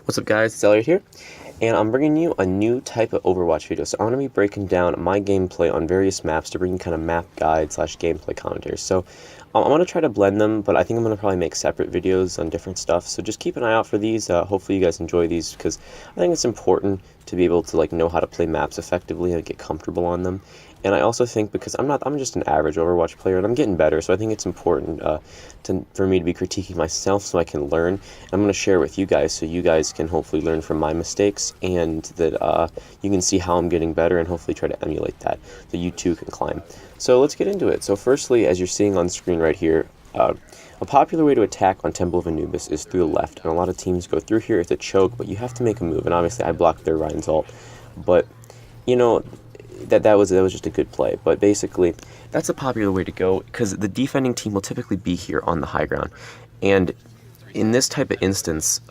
What's up guys, it's Elliot here, and I'm bringing you a new type of Overwatch video. So I'm going to be breaking down my gameplay on various maps to bring you kind of map guide slash gameplay commentary. So I'm going to try to blend them, but I think I'm going to probably make separate videos on different stuff. So just keep an eye out for these. Hopefully you guys enjoy these, because I think it's important to be able to know how to play maps effectively and get comfortable on them. And I also think, because I'm just an average Overwatch player and I'm getting better, so I think it's important for me to be critiquing myself so I can learn. And I'm going to share with you guys so you guys can hopefully learn from my mistakes, and that you can see how I'm getting better and hopefully try to emulate that so you too can climb. So let's get into it. So firstly, as you're seeing on screen right here, a popular way to attack on Temple of Anubis is through the left, and a lot of teams go through here. It's a choke, but you have to make a move, and obviously I blocked their Ryan's ult, but you know, that was just a good play. But basically, that's a popular way to go, because the defending team will typically be here on the high ground. And in this type of instance,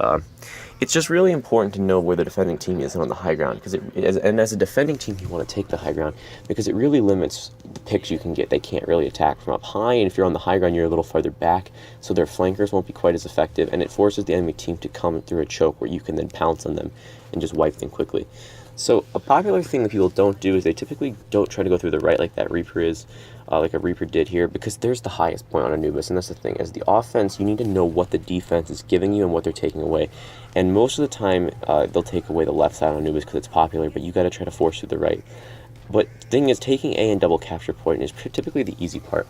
it's just really important to know where the defending team is on the high ground, because as a defending team, you want to take the high ground, because it really limits the picks you can get. They can't really attack from up high, and if you're on the high ground, you're a little farther back, so their flankers won't be quite as effective, and it forces the enemy team to come through a choke where you can then pounce on them and just wipe them quickly. So a popular thing that people don't do is they typically don't try to go through the right like that Reaper is, like a Reaper did here, because there's the highest point on Anubis, and that's the thing. As the offense, you need to know what the defense is giving you and what they're taking away. And most of the time, they'll take away the left side on Anubis because it's popular, but you got to try to force through the right. But the thing is, taking A and double capture point is typically the easy part,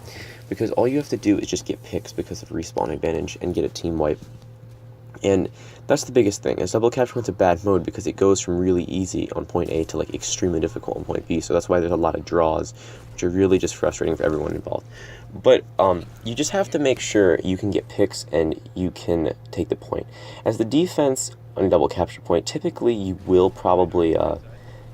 because all you have to do is just get picks because of respawn advantage and get a team wipe. And that's the biggest thing, is double capture point's a bad mode because it goes from really easy on point A to like extremely difficult on point B, so that's why there's a lot of draws, which are really just frustrating for everyone involved. But you just have to make sure you can get picks and you can take the point. As the defense on double capture point, typically you will probably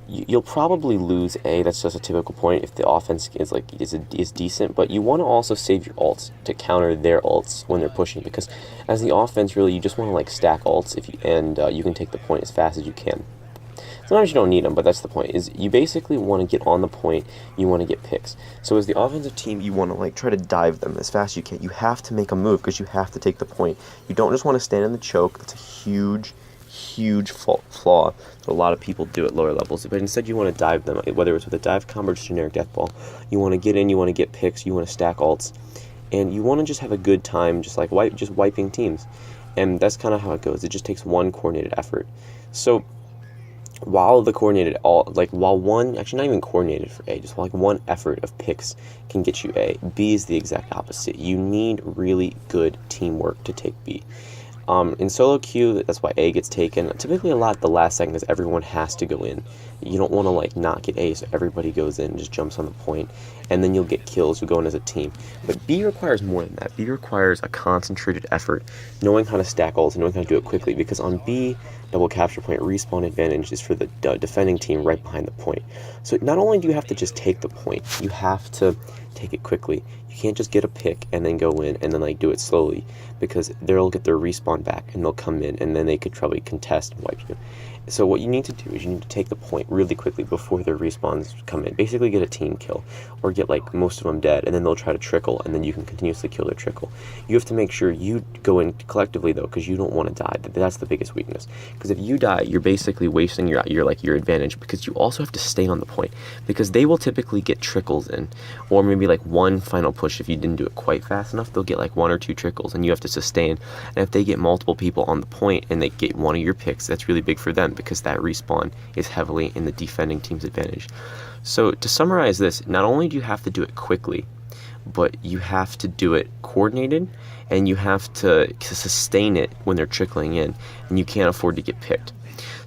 you'll probably lose A. That's just a typical point if the offense is decent, but you want to also save your ults to counter their ults when they're pushing, because as the offense, really, you just want to stack ults you can take the point as fast as you can. Sometimes you don't need them, but that's the point, is you basically want to get on the point, you want to get picks. So as the offensive team, you want to try to dive them as fast as you can. You have to make a move because you have to take the point. You don't just want to stand in the choke. That's a huge flaw that a lot of people do at lower levels, but instead you want to dive them, whether it's with a dive combo or just generic death ball. You want to get in, you want to get picks, you want to stack ults, and you want to just have a good time just wiping teams. And that's kind of how it goes. It just takes one coordinated effort. So while the coordinated while one, actually not even coordinated for A, just one effort of picks can get you A, B is the exact opposite. You need really good teamwork to take B. In solo queue, that's why A gets taken. Typically a lot at the last second, because everyone has to go in. You don't want to not get A, so everybody goes in and just jumps on the point, and then you'll get kills who go in as a team. But B requires more than that. B requires a concentrated effort, knowing how to stack ults and knowing how to do it quickly, because on B, double capture point respawn advantage is for the defending team right behind the point. So not only do you have to just take the point, you have to take it quickly. You can't just get a pick and then go in and then do it slowly, because they'll get their respawn back and they'll come in and then they could probably contest and wipe you. So what you need to do is you need to take the point really quickly before their respawns come in. Basically get a team kill, or get most of them dead, and then they'll try to trickle, and then you can continuously kill their trickle. You have to make sure you go in collectively though, because you don't want to die. That's the biggest weakness, because if you die, you're basically wasting your advantage, because you also have to stay on the point, because they will typically get trickles in, or maybe one final push. If you didn't do it quite fast enough, they'll get one or two trickles, and you have to sustain. And if they get multiple people on the point and they get one of your picks, that's really big for them, because that respawn is heavily in the defending team's advantage. So to summarize this, not only do you have to do it quickly, but you have to do it coordinated, and you have to sustain it when they're trickling in, and you can't afford to get picked.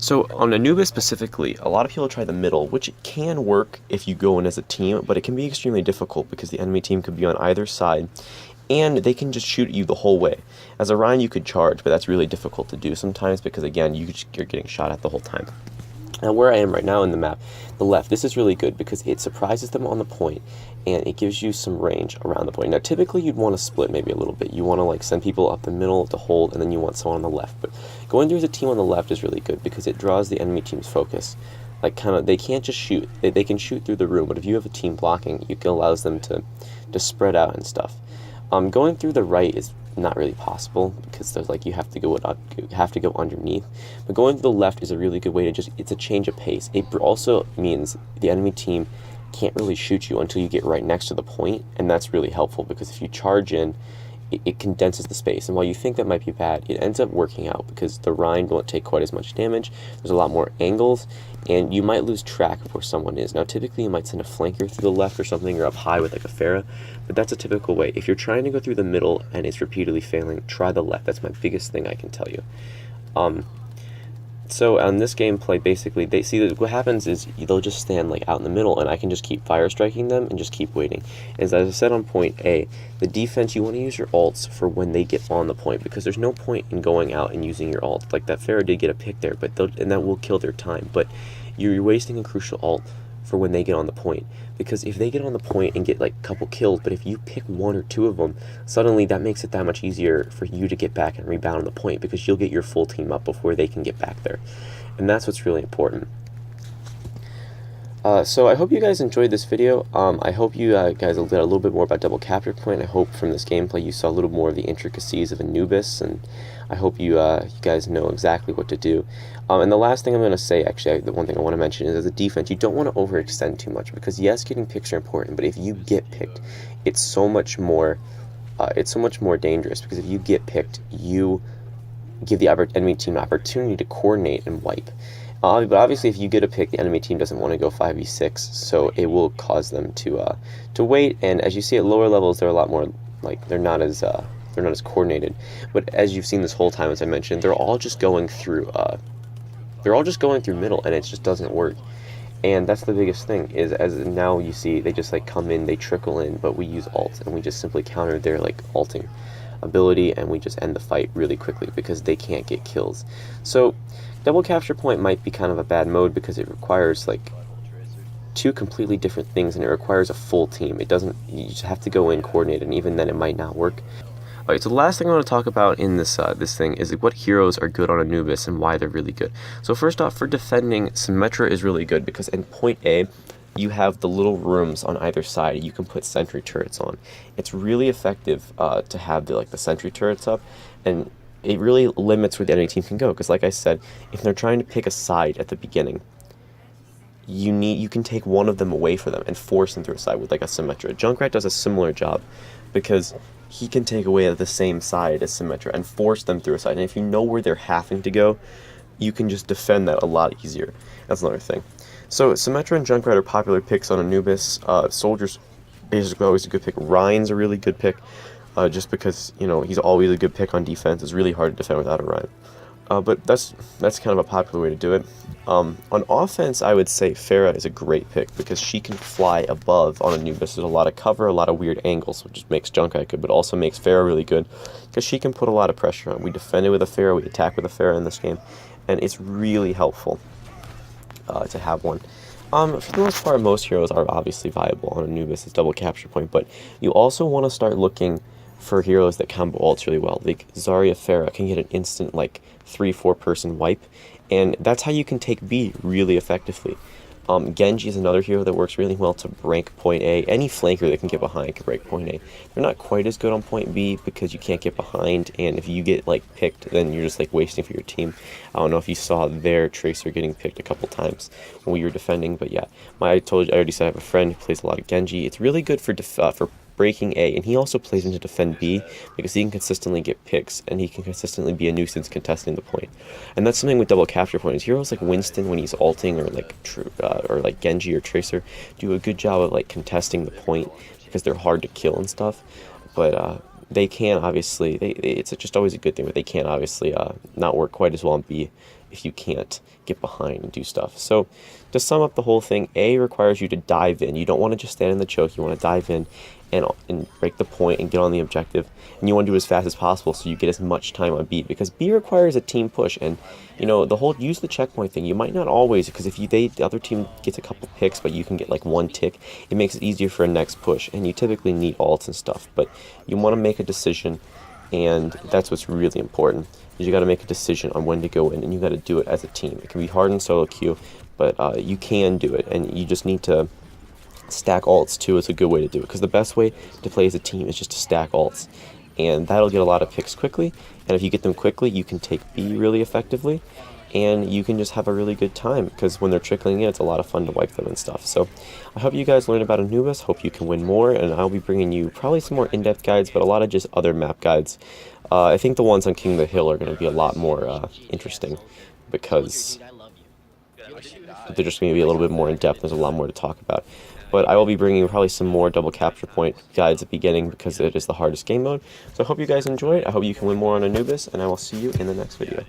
So on Anubis specifically, a lot of people try the middle, which can work if you go in as a team, but it can be extremely difficult because the enemy team could be on either side, and they can just shoot you the whole way. As a Ryan, you could charge, but that's really difficult to do sometimes, because again, you're getting shot at the whole time. Now where I am right now in the map, the left, this is really good because it surprises them on the point, and it gives you some range around the point. Now typically you'd want to split maybe a little bit. You want to send people up the middle to hold, and then you want someone on the left. But going through as a team on the left is really good because it draws the enemy team's focus. They can't just shoot. They can shoot through the room, but if you have a team blocking, it allows them to spread out and stuff. Going through the right is not really possible because there's like you have to go underneath. But going to the left is a really good way to just, it's a change of pace. It also means the enemy team can't really shoot you until you get right next to the point, and that's really helpful because if you charge in, it condenses the space. And while you think that might be bad, it ends up working out because the Rind won't take quite as much damage. There's a lot more angles, and you might lose track of where someone is. Now, typically, you might send a flanker through the left or something, or up high with like a Pharah, but that's a typical way. If you're trying to go through the middle and it's repeatedly failing, try the left. That's my biggest thing I can tell you. So on this gameplay, basically, they see that what happens is they'll just stand like out in the middle, and I can just keep fire striking them and just keep waiting. As I said on point A, the defense, you want to use your ults for when they get on the point, because there's no point in going out and using your ult. Like that Pharah did get a pick there, and that will kill their time. But you're wasting a crucial ult for when they get on the point, because if they get on the point and get like a couple kills, but if you pick one or two of them, suddenly that makes it that much easier for you to get back and rebound on the point, because you'll get your full team up before they can get back there, and that's what's really important. So I hope you guys enjoyed this video. I hope you guys learned a little bit more about double capture point. I hope from this gameplay you saw a little more of the intricacies of Anubis, and I hope you guys know exactly what to do. And the last thing I'm going to say, actually, the one thing I want to mention is, as a defense, you don't want to overextend too much, because yes, getting picks are important, but if you get picked, it's so much more dangerous, because if you get picked, you give the enemy team an opportunity to coordinate and wipe. But obviously, if you get a pick, the enemy team doesn't want to go 5v6, so it will cause them to wait. And as you see at lower levels, they're a lot more like they're not as coordinated. But as you've seen this whole time, as I mentioned, they're all just going through middle, and it just doesn't work. And that's the biggest thing, is as now you see they just like come in, they trickle in, but we use ult and we just simply counter their like ulting ability, and we just end the fight really quickly because they can't get kills. So double capture point might be kind of a bad mode because it requires like two completely different things, and it requires a full team. You just have to go in coordinated, and even then it might not work. Alright, so the last thing I want to talk about in this thing is what heroes are good on Anubis and why they're really good. So first off, for defending, Symmetra is really good because in point A, you have the little rooms on either side you can put sentry turrets on. It's really effective to have the sentry turrets up, and it really limits where the enemy team can go, because like I said, if they're trying to pick a side at the beginning, you can take one of them away from them and force them through a side with like a Symmetra. Junkrat does a similar job because he can take away the same side as Symmetra and force them through a side, and if you know where they're having to go, you can just defend that a lot easier. That's another thing. So Symmetra and Junkrat are popular picks on Anubis. Soldier's basically always a good pick. Rhein's a really good pick, just because, you know, he's always a good pick on defense. It's really hard to defend without a Rhein. But that's kind of a popular way to do it. On offense, I would say Pharah is a great pick because she can fly above on Anubis. There's a lot of cover, a lot of weird angles, which just makes Junkrat good, but also makes Pharah really good because she can put a lot of pressure on. We defended with a Pharah, we attack with a Pharah in this game, and it's really helpful to have one. For the most part, most heroes are obviously viable on Anubis as double capture point, but you also want to start looking for heroes that combo ults really well. Like Zarya Pharah can get an instant like 3-4 person wipe, and that's how you can take B really effectively. Genji is another hero that works really well to break point A. Any flanker that can get behind can break point A. They're not quite as good on point B because you can't get behind, and if you get like picked, then you're just like wasting for your team. I don't know if you saw their Tracer getting picked a couple times when we were defending, but yeah, I already said I have a friend who plays a lot of Genji. It's really good for breaking A, and he also plays him to defend B because he can consistently get picks and he can consistently be a nuisance contesting the point. And that's something with double capture point, is heroes like Winston when he's ulting, or like Genji or Tracer do a good job of like contesting the point because they're hard to kill and stuff, but they can obviously it's just always a good thing, but they can't obviously not work quite as well on B if you can't get behind and do stuff. So to sum up the whole thing, A requires you to dive in. You don't want to just stand in the choke, you want to dive in and break the point and get on the objective, and you want to do it as fast as possible so you get as much time on B, because B requires a team push, and you know, the whole use the checkpoint thing, you might not always, because if the other team gets a couple picks but you can get like one tick, it makes it easier for a next push, and you typically need ults and stuff, but you want to make a decision, and that's what's really important, is you got to make a decision on when to go in, and you got to do it as a team. It can be hard in solo queue, but you can do it, and you just need to stack ults too. Is a good way to do it, because the best way to play as a team is just to stack ults, and that'll get a lot of picks quickly. And if you get them quickly, you can take B really effectively, and you can just have a really good time, because when they're trickling in, it's a lot of fun to wipe them and stuff. So I hope you guys learned about Anubis, hope you can win more, and I'll be bringing you probably some more in-depth guides, but a lot of just other map guides. I think the ones on King of the Hill are going to be a lot more interesting, because they're just going to be a little bit more in-depth. There's a lot more to talk about. But I will be bringing probably some more double capture point guides at the beginning, because it is the hardest game mode. So I hope you guys enjoy it. I hope you can win more on Anubis, and I will see you in the next video.